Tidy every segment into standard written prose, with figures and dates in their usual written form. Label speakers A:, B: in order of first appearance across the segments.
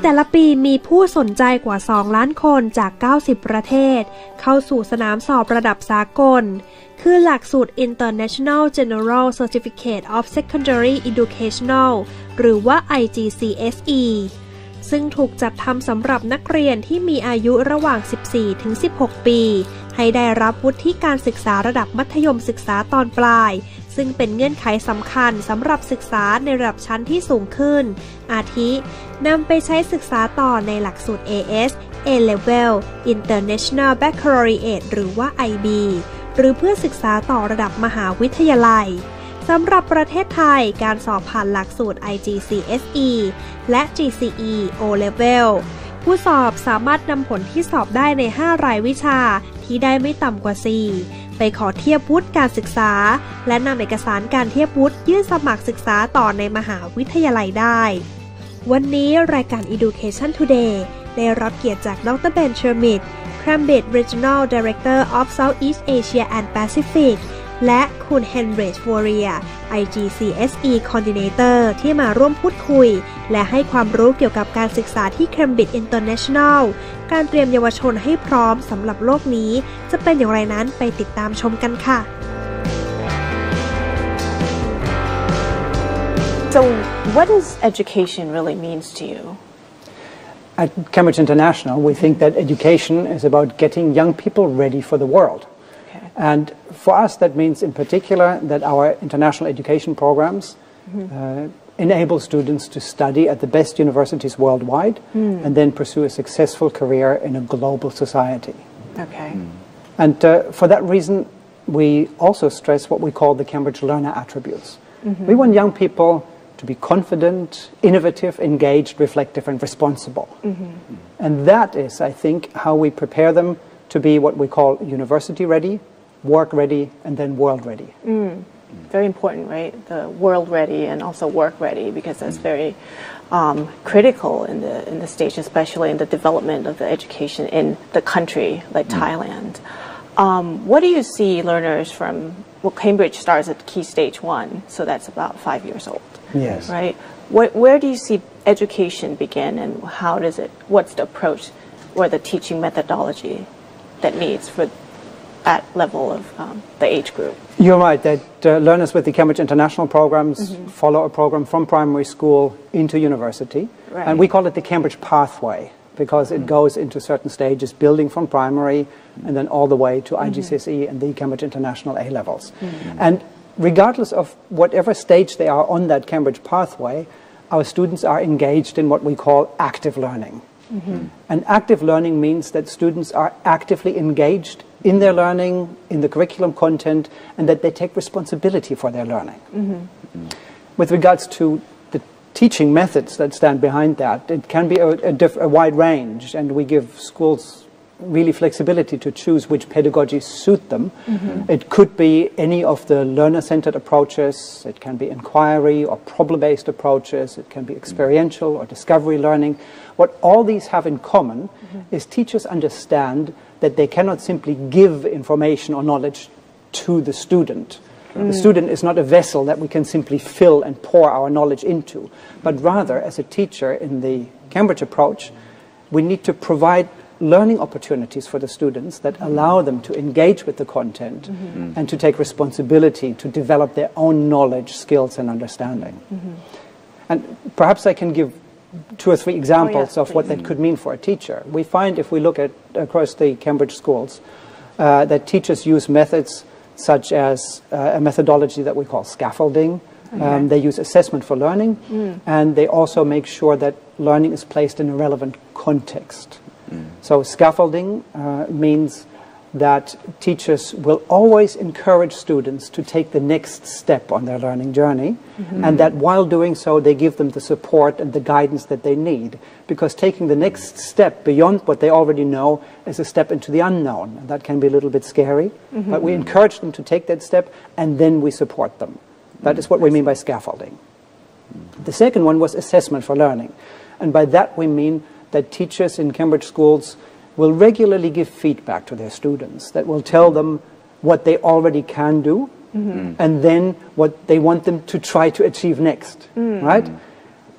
A: แต่ละปีมีผู้สนใจกว่า 2 ล้านคนจาก 90 ประเทศเข้าสู่สนามสอบระดับสากลคือหลักสูตร International General Certificate of Secondary Educational หรือว่า IGCSE ซึ่งถูกจัดทำสำหรับนักเรียนที่มีอายุระหว่าง 14-16 ปีให้ได้รับวุฒิการศึกษาระดับมัธยมศึกษาตอนปลายซึ่งเป็นเงื่อนไขสำคัญสำหรับศึกษาในระดับชั้นที่สูงขึ้นอาทินำไปใช้ศึกษาต่อในหลักสูตร AS A-Level International Baccalaureate หรือว่า IB หรือเพื่อศึกษาต่อระดับมหาวิทยาลัยสำหรับประเทศไทยการสอบผ่านหลักสูตร IGCSE และ GCE O-Level ผู้สอบสามารถนำผลที่สอบได้ใน 5 รายวิชาที่ได้ไม่ต่ำกว่า 4 ไปขอเทียบวุฒิการศึกษาและนำเอกสารการเทียบวุฒิยื่นสมัครศึกษาต่อในมหาวิทยาลัยได้วันนี้รายการ Education Today ได้รับเกียรติจากดร. เบน เชอร์มิต Cambridge Regional Director of Southeast Asia and Pacific และคุณเฮนริช วอเรีย IGCSE Coordinator ที่มาร่วมพูดคุยและให้ความรู้เกี่ยวกับการศึกษาที่ Cambridge International การเตรียมเยาวชนให้พร้อมสำหรับโลกนี้จะเป็นอย่างไรนั้นไปติดตามชมกันค่ะ
B: So what does education really means to you?
C: At Cambridge International, we think that education is about getting young people ready for the world. And for us, that means in particular that our international education programs enable students to study at the best universities worldwide and then pursue a successful career in a global society.
B: Okay.
C: And for that reason, we also stress what we call the Cambridge learner attributes. We want young people to be confident, innovative, engaged, reflective, and responsible. And that is, I think, how we prepare them to be what we call university ready, work ready, and then world ready.
B: Very important, right? The world ready and also work ready, because that's very critical in the stage, especially in the development of the education in the country like Thailand. What do you see learners from? Well, Cambridge starts at Key Stage 1, so that's about 5 years old.
C: Yes.
B: Right. Where do you see education begin, and how does it? What's the approach or the teaching methodology that needs for that level of the age group?
C: You're right that learners with the Cambridge International programs follow a program from primary school into university, and we call it the Cambridge pathway because it goes into certain stages, building from primary and then all the way to IGCSE and the Cambridge International A-levels. And regardless of whatever stage they are on that Cambridge pathway, our students are engaged in what we call active learning. And active learning means that students are actively engaged in their learning, in the curriculum content, and that they take responsibility for their learning. With regards to the teaching methods that stand behind that, it can be a wide range, and we give schools really flexibility to choose which pedagogies suit them. It could be any of the learner-centered approaches, it can be inquiry or problem-based approaches, it can be experiential or discovery learning. What all these have in common is teachers understand that they cannot simply give information or knowledge to the student. The student is not a vessel that we can simply fill and pour our knowledge into, but rather, as a teacher in the Cambridge approach, we need to provide learning opportunities for the students that allow them to engage with the content and to take responsibility to develop their own knowledge, skills, and understanding. And perhaps I can give 2 or 3 examples of what that could mean for a teacher. We find if we look at across the Cambridge schools that teachers use methods such as a methodology that we call scaffolding. They use assessment for learning, and they also make sure that learning is placed in a relevant context. So scaffolding means that teachers will always encourage students to take the next step on their learning journey, and that while doing so they give them the support and the guidance that they need, because taking the next step beyond what they already know is a step into the unknown, and that can be a little bit scary, but we encourage them to take that step and then we support them. That is what we mean by scaffolding. The second one was assessment for learning, and by that we mean that teachers in Cambridge schools will regularly give feedback to their students that will tell them what they already can do and then what they want them to try to achieve next, right?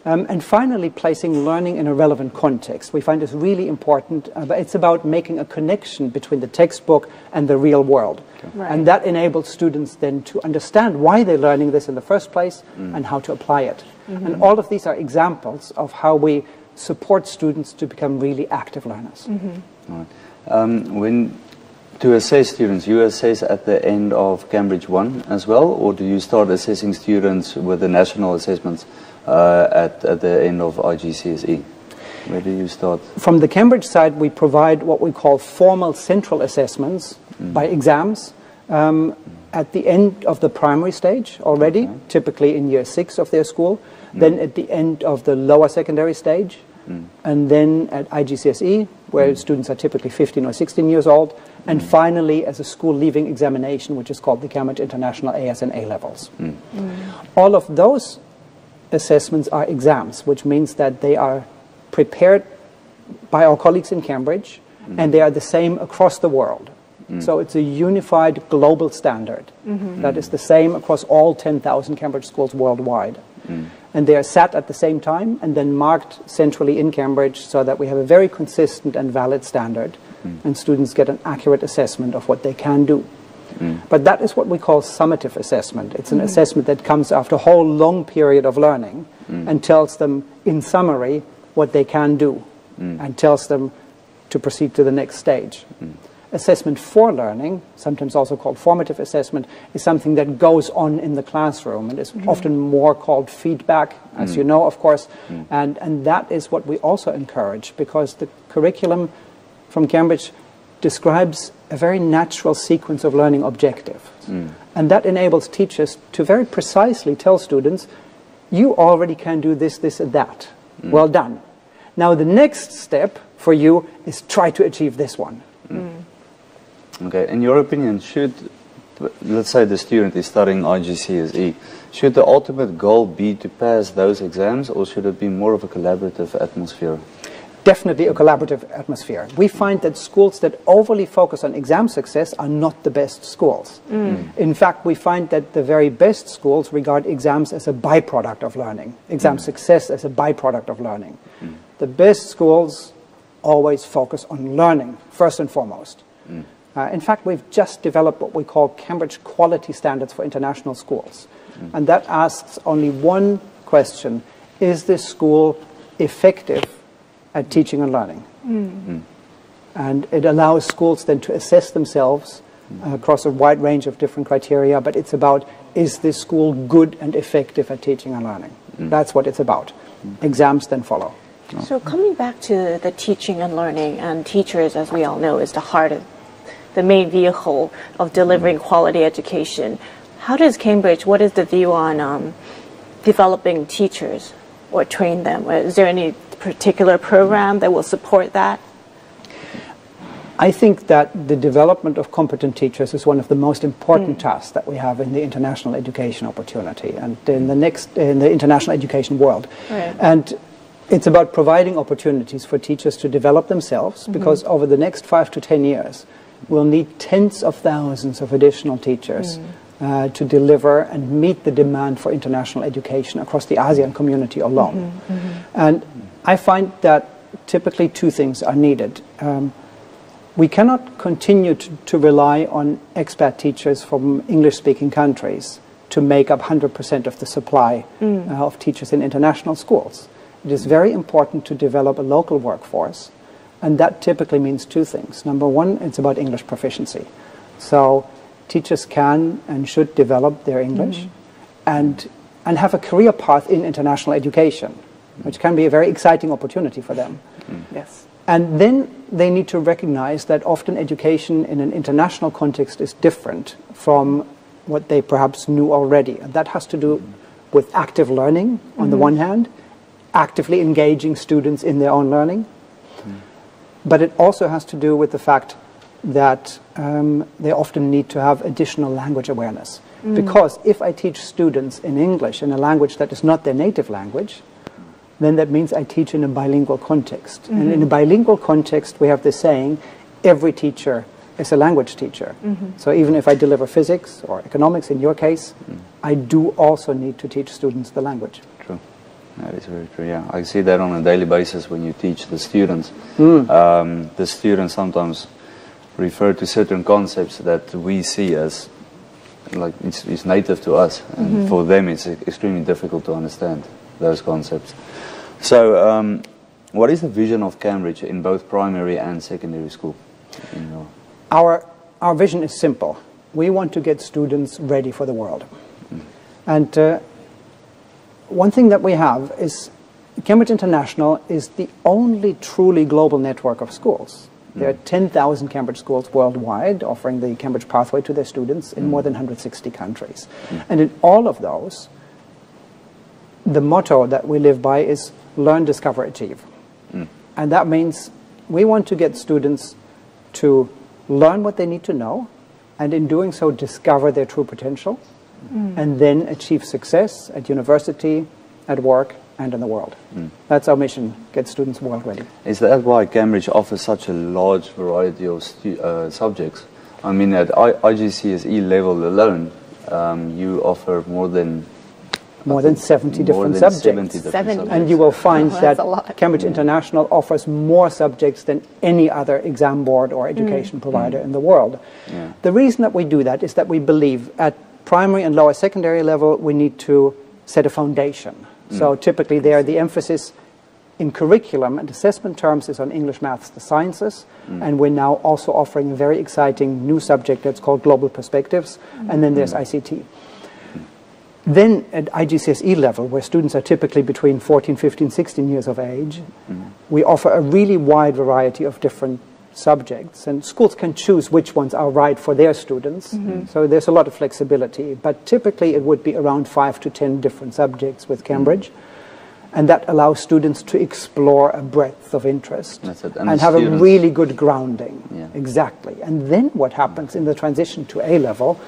C: And finally, placing learning in a relevant context. We find this really important, but it's about making a connection between the textbook and the real world. Right. And that enables students then to understand why they're learning this in the first place and how to apply it. And all of these are examples of how we support students to become really active learners.
D: Right. When to assess students, you assess at the end of Cambridge 1 as well, or do you start assessing students with the national assessments at the end of IGCSE? Where do you start?
C: From the Cambridge side, we provide what we call formal central assessments by exams at the end of the primary stage already, typically in year 6 of their school, then at the end of the lower secondary stage, and then at IGCSE, where students are typically 15 or 16 years old, and finally as a school leaving examination, which is called the Cambridge International AS and A levels. All of those assessments are exams, which means that they are prepared by our colleagues in Cambridge, and they are the same across the world. So it's a unified global standard that is the same across all 10,000 Cambridge schools worldwide. And they are sat at the same time and then marked centrally in Cambridge so that we have a very consistent and valid standard, and students get an accurate assessment of what they can do. But that is what we call summative assessment. It's an assessment that comes after a whole long period of learning and tells them in summary what they can do and tells them to proceed to the next stage. Assessment for learning, sometimes also called formative assessment, is something that goes on in the classroom and is often more called feedback, as you know, of course, and that is what we also encourage, because the curriculum from Cambridge describes a very natural sequence of learning objectives. And that enables teachers to very precisely tell students, you already can do this, this, and that. Well done. Now the next step for you is try to achieve this one.
D: Okay, in your opinion, should, let's say the student is studying IGCSE, should the ultimate goal be to pass those exams, or should it be more of a collaborative atmosphere?
C: Definitely a collaborative atmosphere. We find that schools that overly focus on exam success are not the best schools. In fact, we find that the very best schools regard exams as a byproduct of learning, exam success as a byproduct of learning. The best schools always focus on learning, first and foremost. In fact, we've just developed what we call Cambridge Quality Standards for International Schools. And that asks only one question: is this school effective at teaching and learning? And it allows schools then to assess themselves across a wide range of different criteria, but it's about, is this school good and effective at teaching and learning? That's what it's about. Exams then follow.
B: So coming back to the teaching and learning, and teachers, as we all know, is the heart of the main vehicle of delivering quality education. How does Cambridge, what is the view on developing teachers or train them? Is there any particular program that will support that?
C: I think that the development of competent teachers is one of the most important tasks that we have in the international education opportunity and in the international education world. Right. And it's about providing opportunities for teachers to develop themselves, because over the next 5 to 10 years, we'll need tens of thousands of additional teachers to deliver and meet the demand for international education across the ASEAN community alone. And I find that typically two things are needed. We cannot continue to rely on expat teachers from English-speaking countries to make up 100% of the supply of teachers in international schools. It is very important to develop a local workforce. And that typically means two things. Number one, it's about English proficiency. So teachers can and should develop their English and have a career path in international education, which can be a very exciting opportunity for them.
B: Yes.
C: And then they need to recognize that often education in an international context is different from what they perhaps knew already. And that has to do with active learning on the one hand, actively engaging students in their own learning. But it also has to do with the fact that they often need to have additional language awareness. Because if I teach students in English in a language that is not their native language, then that means I teach in a bilingual context. And in a bilingual context, we have this saying, every teacher is a language teacher. So even if I deliver physics or economics in your case, I do also need to teach students the language.
D: True. That is very true, yeah. I see that on a daily basis when you teach the students. The students sometimes refer to certain concepts that we see as like it's native to us, and for them it's extremely difficult to understand those concepts. So what is the vision of Cambridge in both primary and secondary school?
C: Our vision is simple. We want to get students ready for the world. And one thing that we have is Cambridge International is the only truly global network of schools. There are 10,000 Cambridge schools worldwide offering the Cambridge pathway to their students in more than 160 countries. And in all of those, the motto that we live by is learn, discover, achieve. And that means we want to get students to learn what they need to know, and in doing so discover their true potential, and then achieve success at university, at work, and in the world. That's our mission, get students world ready.
D: Is that why Cambridge offers such a large variety of subjects? I mean, at IGCSE level alone, you offer more than
C: 70 different subjects. And you will find that Cambridge International offers more subjects than any other exam board or education provider in the world. The reason that we do that is that we believe at primary and lower secondary level we need to set a foundation. So typically there the emphasis in curriculum and assessment terms is on English, maths, the sciences, and we're now also offering a very exciting new subject that's called Global Perspectives, and then there's ICT. Then at IGCSE level, where students are typically between 14, 15, 16 years of age, we offer a really wide variety of different subjects, and schools can choose which ones are right for their students. So there's a lot of flexibility, but typically it would be around 5 to 10 different subjects with Cambridge, and that allows students to explore a breadth of interest and have a really good grounding. Exactly. And then what happens in the transition to A level,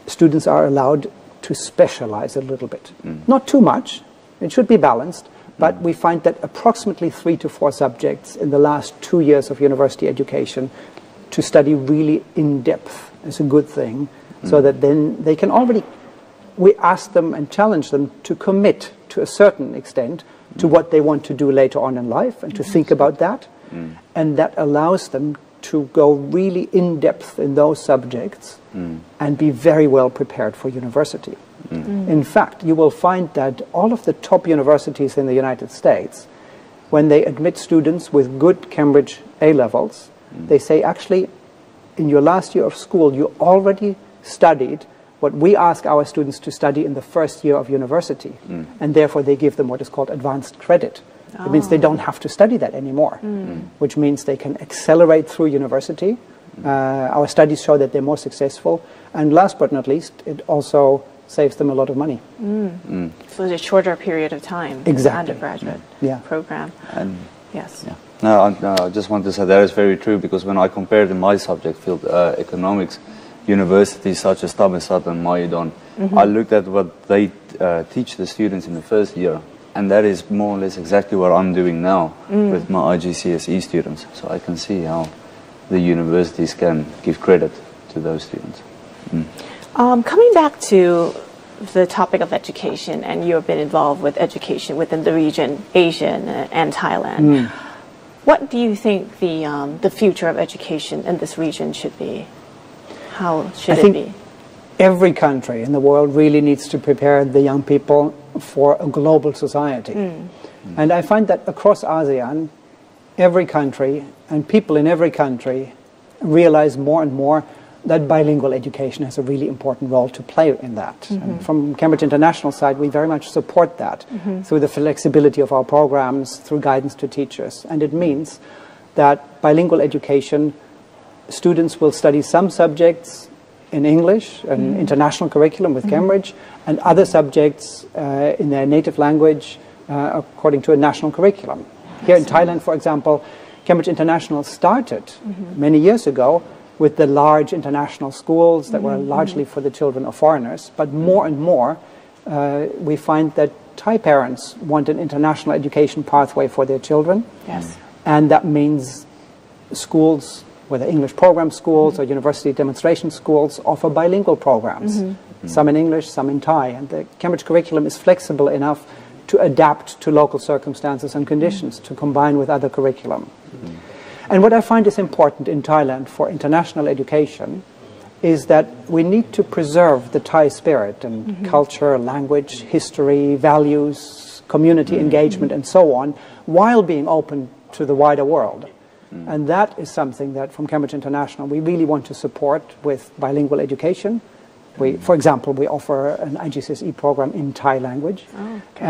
C: students are allowed to specialize a little bit. Not too much, it should be balanced, but we find that approximately 3 to 4 subjects in the last 2 years of university education to study really in depth is a good thing, so that then they can already, we ask them and challenge them to commit to a certain extent to what they want to do later on in life and to think about that, and that allows them to go really in depth in those subjects and be very well prepared for university. In fact, you will find that all of the top universities in the United States, when they admit students with good Cambridge A levels, they say actually in your last year of school you already studied what we ask our students to study in the first year of university, and therefore they give them what is called advanced credit. It means they don't have to study that anymore, which means they can accelerate through university. Our studies show that they're more successful, and last but not least, it also saves them a lot of money.
B: So it's a shorter period of time in the undergraduate program. And yes.
D: No, I just want to say that is very true, because when I compared in my subject field, economics, universities such as Thammasat and Mahidol, I looked at what they teach the students in the first year. And that is more or less exactly what I'm doing now with my IGCSE students. So I can see how the universities can give credit to those students.
B: Coming back to the topic of education, and you've been involved with education within the region, Asia and Thailand. What do you think the future of education in this region should be? How should it be?
C: Every country in the world really needs to prepare the young people for a global society. And I find that across ASEAN, every country and people in every country realize more and more that bilingual education has a really important role to play in that. And from Cambridge International side, we very much support that through the flexibility of our programs, through guidance to teachers. And it means that bilingual education, students will study some subjects in English, an international curriculum with Cambridge, and other subjects in their native language according to a national curriculum. Here in Thailand, for example, Cambridge International started many years ago with the large international schools that were largely for the children of foreigners, but more and more we find that Thai parents want an international education pathway for their children, and that means schools, whether English program schools or university demonstration schools, offer bilingual programs, some in English, some in Thai, and the Cambridge curriculum is flexible enough to adapt to local circumstances and conditions, to combine with other curriculum. And what I find is important in Thailand for international education is that we need to preserve the Thai spirit and culture, language, history, values, community engagement, and so on, while being open to the wider world. And that is something that from Cambridge International we really want to support with bilingual education. For example, we offer an IGCSE program in Thai language.
B: Oh, okay.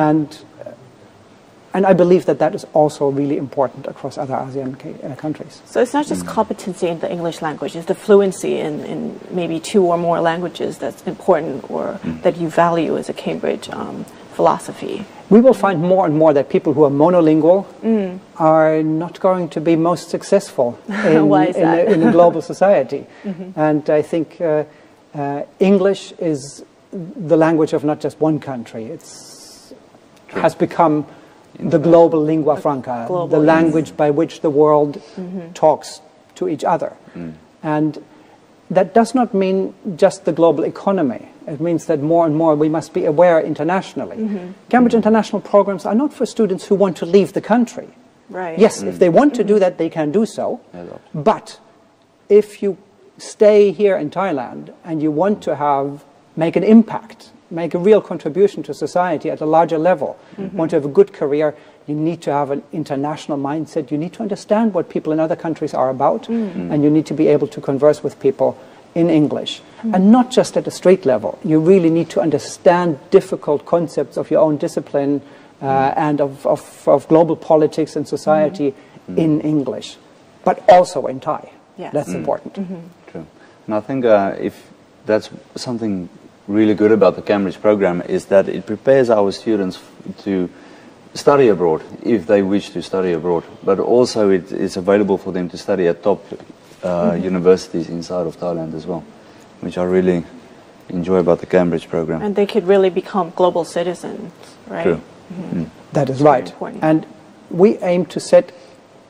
C: And I believe that that is also really important across other ASEAN countries.
B: So it's not just competency in the English language, it's the fluency in maybe 2 or more languages that's important or that you value as a Cambridge philosophy.
C: We will find more and more that people who are monolingual are not going to be most successful in a global society. And I think English is the language of not just one country. It has become the global lingua franca, the language by which the world talks to each other. And that does not mean just the global economy. It means that more and more we must be aware internationally. Cambridge International programs are not for students who want to leave the country.
B: Right.
C: Yes, if they want to do that, they can do so. But if you stay here in Thailand and you want to make an impact, make a real contribution to society at a larger level, want to have a good career, you need to have an international mindset. You need to understand what people in other countries are about, and you need to be able to converse with people in English. And not just at a street level. You really need to understand difficult concepts of your own discipline and of global politics and society in English, but also in Thai.
B: Yes.
C: That's important.
D: True. And I think if that's something really good about the Cambridge program is that it prepares our students to study abroad if they wish to study abroad, but also it's available for them to study at top universities inside of Thailand as well, which I really enjoy about the Cambridge program.
B: And they could really become global citizens, right?
D: True.
C: That is right. And we aim to set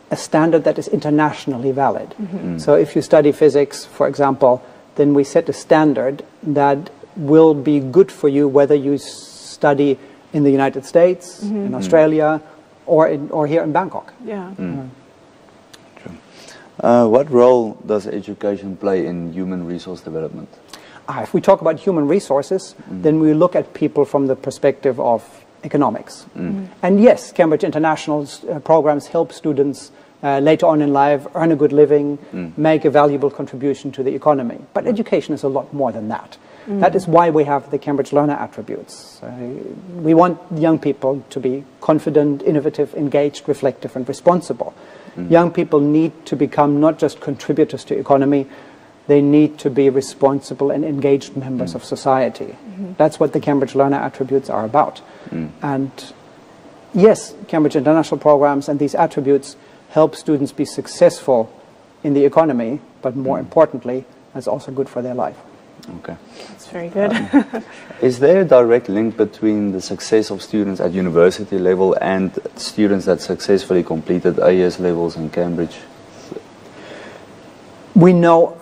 C: a standard that is internationally valid. So if you study physics, for example, then we set a standard that will be good for you whether you study in the United States, in Australia, or here in Bangkok.
B: Yeah.
D: True. What role does education play in human resource development?
C: If we talk about human resources, then we look at people from the perspective of economics. And yes, Cambridge International's programs help students later on in life earn a good living, make a valuable contribution to the economy. But education is a lot more than that. That is why we have the Cambridge Learner Attributes. We want young people to be confident, innovative, engaged, reflective, and responsible. Young people need to become not just contributors to economy, they need to be responsible and engaged members of society. That's what the Cambridge Learner Attributes are about. And yes, Cambridge International programs and these attributes help students be successful in the economy, but more importantly, it's also good for their life.
D: Okay.
B: That's very good.
D: Is there a direct link between the success of students at university level and students that successfully completed AS levels in Cambridge?
C: We know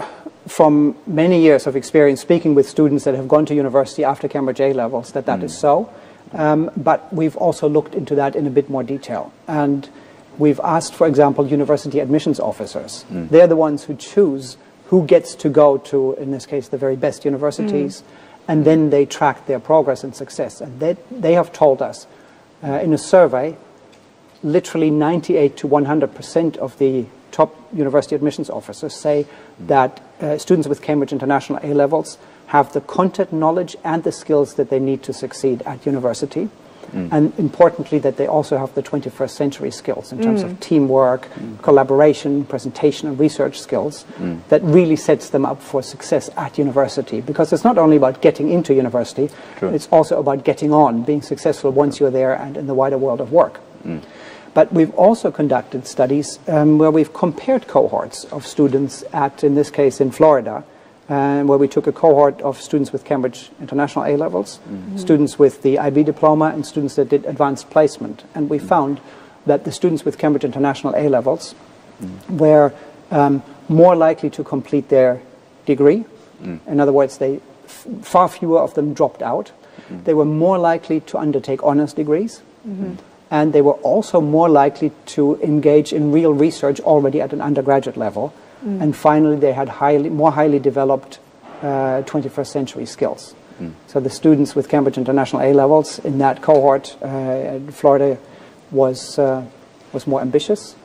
C: from many years of experience speaking with students that have gone to university after Cambridge A levels that is so. But we've also looked into that in a bit more detail. And we've asked, for example, university admissions officers. They're the ones who choose who gets to go to, in this case, the very best universities, and then they track their progress and success. And they have told us in a survey, literally 98 to 100% of the top university admissions officers say that students with Cambridge International A levels have the content knowledge and the skills that they need to succeed at university. And importantly, that they also have the 21st century skills in terms of teamwork, collaboration, presentation, and research skills that really sets them up for success at university. Because it's not only about getting into university, it's also about getting on, being successful once you're there and in the wider world of work. But we've also conducted studies where we've compared cohorts of students at, in this case, in Florida, where we took a cohort of students with Cambridge International A levels, students with the IB diploma, and students that did advanced placement. And we found that the students with Cambridge International A levels were more likely to complete their degree. In other words, far fewer of them dropped out. They were more likely to undertake honors degrees. And they were also more likely to engage in real research already at an undergraduate level. And finally, they had more highly developed 21st century skills. So the students with Cambridge International A levels in that cohort in Florida was more ambitious,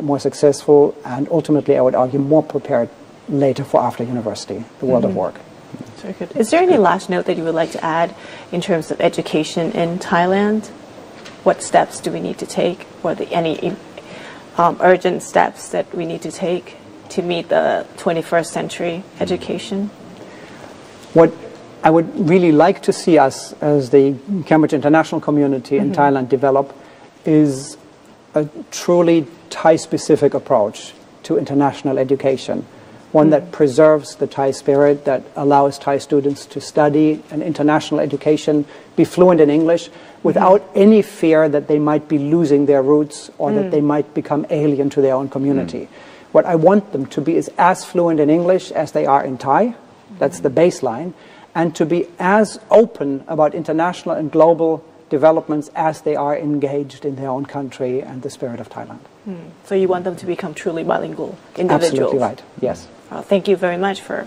C: more successful, and ultimately, I would argue, more prepared later for after university, the world of work.
B: Very good. Is there any last note that you would like to add in terms of education in Thailand? What steps do we need to take? What are any urgent steps that we need to take to meet the 21st century education?
C: What I would really like to see us as the Cambridge International community in Thailand develop is a truly Thai-specific approach to international education. One that preserves the Thai spirit, that allows Thai students to study an international education, be fluent in English, without any fear that they might be losing their roots or that they might become alien to their own community. What I want them to be is as fluent in English as they are in Thai, that's the baseline, and to be as open about international and global developments as they are engaged in their own country and the spirit of Thailand.
B: So you want them to become truly bilingual individuals?
C: Absolutely right, yes.
B: Thank you very much for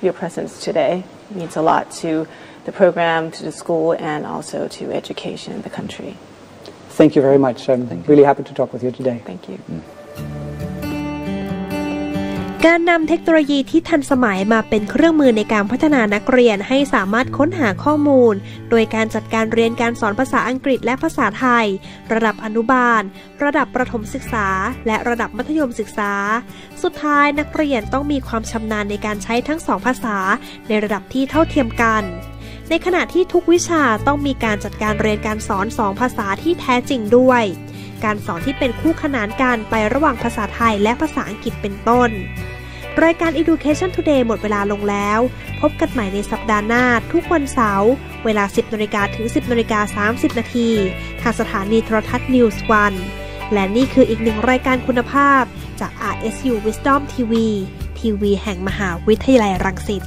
B: your presence today. It means a lot to the program, to the school, and also to education in the country.
C: Thank you very much. I'm really happy to talk with you today.
B: Thank you.
A: การนำเทคโนโลยีที่ทันสมัยมาเป็นเครื่องมือในการพัฒนานักเรียนให้สามารถค้นหาข้อมูลโดยการจัดการเรียนการสอนภาษาอังกฤษและภาษาไทยระดับอนุบาลระดับประถมศึกษาและระดับมัธยมศึกษาสุดท้ายนักเรียนต้องมีความชำนาญในการใช้ทั้งสองภาษาในระดับที่เท่าเทียมกันในขณะที่ทุกวิชาต้องมีการจัดการเรียนการสอนสองภาษาที่แท้จริงด้วยการสอนที่เป็นคู่ขนานกันไประหว่างภาษาไทยและภาษาอังกฤษเป็นต้นรายการ Education Today หมดเวลาลงแล้วพบกันใหม่ในสัปดาห์หน้าทุกวันเสาร์เวลา 10:00 นถึง 10:30 นทางสถานีโทรทัศน์ News 1และนี่คืออีกหนึ่งรายการคุณภาพจาก RSU Wisdom TV ทีวีแห่งมหาวิทยาลัยรังสิต